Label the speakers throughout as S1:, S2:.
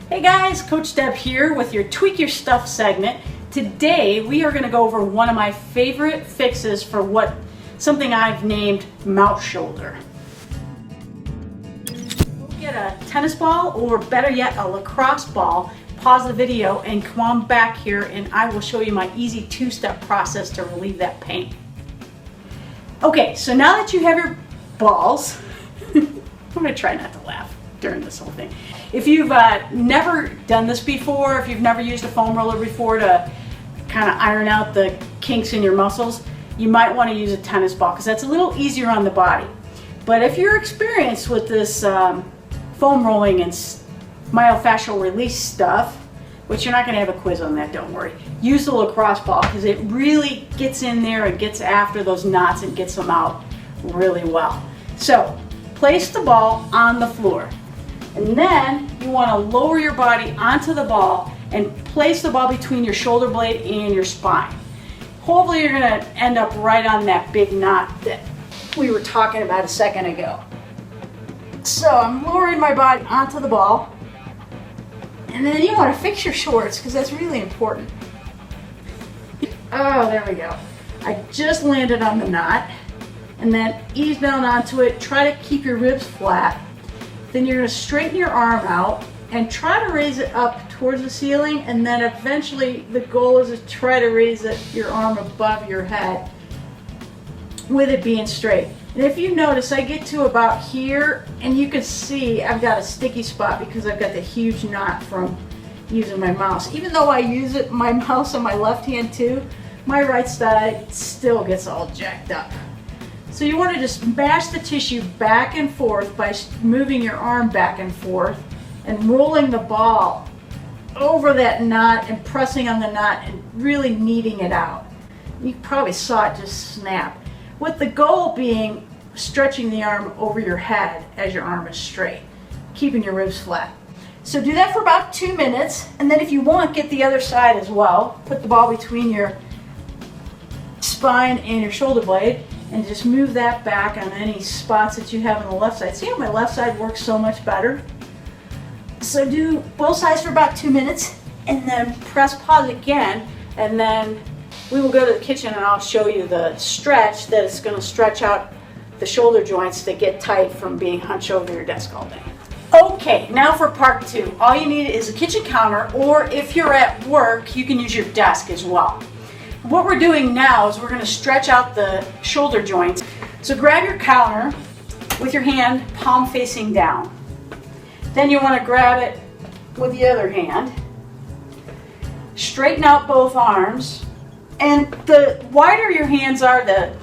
S1: Hey guys, Coach Deb here with your Tweak Your Stuff segment. Today we are going to go over one of my favorite fixes for something I've named mouse shoulder. We'll get a tennis ball, or better yet a lacrosse ball, pause the video and come on back here and I will show you my easy two-step process to relieve that pain. Okay, so now that you have your balls, I'm going to try not to laugh during this whole thing. If you've never done this before, if you've never used a foam roller before to kind of iron out the kinks in your muscles, you might want to use a tennis ball because that's a little easier on the body. But if you're experienced with this foam rolling and myofascial release stuff, which you're not going to have a quiz on that, don't worry, use the lacrosse ball because it really gets in there and gets after those knots and gets them out really well. So place the ball on the floor. And then you want to lower your body onto the ball and place the ball between your shoulder blade and your spine. Hopefully you're going to end up right on that big knot that we were talking about a second ago. So I'm lowering my body onto the ball. And then you want to fix your shorts because that's really important. Oh, there we go. I just landed on the knot. And then ease down onto it. Try to keep your ribs flat. Then you're going to straighten your arm out and try to raise it up towards the ceiling, and then eventually the goal is to try to raise your arm above your head with it being straight. And if you notice, I get to about here and you can see I've got a sticky spot because I've got the huge knot from using my mouse. Even though I use my mouse on my left hand too, my right side still gets all jacked up. So you want to just mash the tissue back and forth by moving your arm back and forth and rolling the ball over that knot and pressing on the knot and really kneading it out. You probably saw it just snap. With the goal being stretching the arm over your head as your arm is straight, keeping your ribs flat. So do that for about 2 minutes, and then if you want, get the other side as well. Put the ball between your spine and your shoulder blade, and just move that back on any spots that you have on the left side. See how my left side works so much better? So do both sides for about 2 minutes and then press pause again, and then we will go to the kitchen and I'll show you the stretch that is going to stretch out the shoulder joints that get tight from being hunched over your desk all day. Okay, now for part 2. All you need is a kitchen counter, or if you're at work, you can use your desk as well. What we're doing now is we're going to stretch out the shoulder joints. So grab your counter with your hand palm facing down. Then you want to grab it with the other hand. Straighten out both arms. And the wider your hands are, the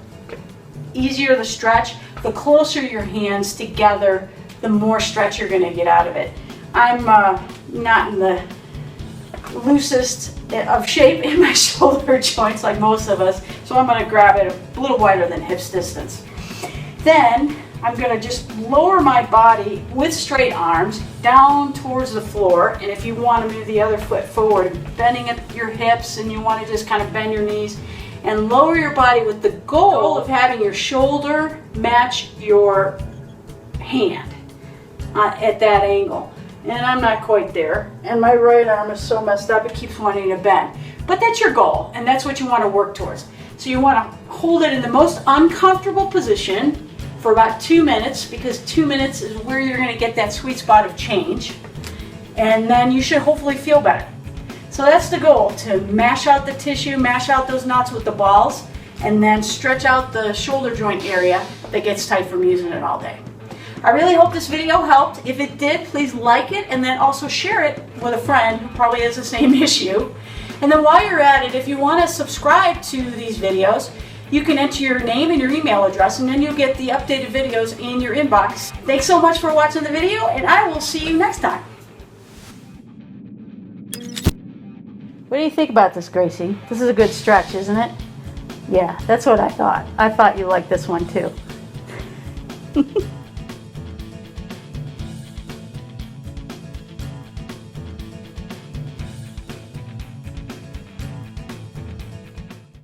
S1: easier the stretch. The closer your hands together, the more stretch you're going to get out of it. I'm not in the loosest of shape in my shoulder joints like most of us, so I'm going to grab it a little wider than hips distance. Then I'm going to just lower my body with straight arms down towards the floor, and if you want to move the other foot forward, bending at your hips, and you want to just kind of bend your knees and lower your body with the goal of having your shoulder match your hand at that angle. And I'm not quite there, and my right arm is so messed up it keeps wanting to bend. But that's your goal, and that's what you want to work towards. So you want to hold it in the most uncomfortable position for about 2 minutes, because 2 minutes is where you're going to get that sweet spot of change, and then you should hopefully feel better. So that's the goal, to mash out the tissue, mash out those knots with the balls, and then stretch out the shoulder joint area that gets tight from using it all day. I really hope this video helped. If it did, please like it and then also share it with a friend who probably has the same issue. And then while you're at it, if you want to subscribe to these videos, you can enter your name and your email address, and then you'll get the updated videos in your inbox. Thanks so much for watching the video, and I will see you next time. What do you think about this, Gracie? This is a good stretch, isn't it? Yeah, that's what I thought. I thought you liked this one too.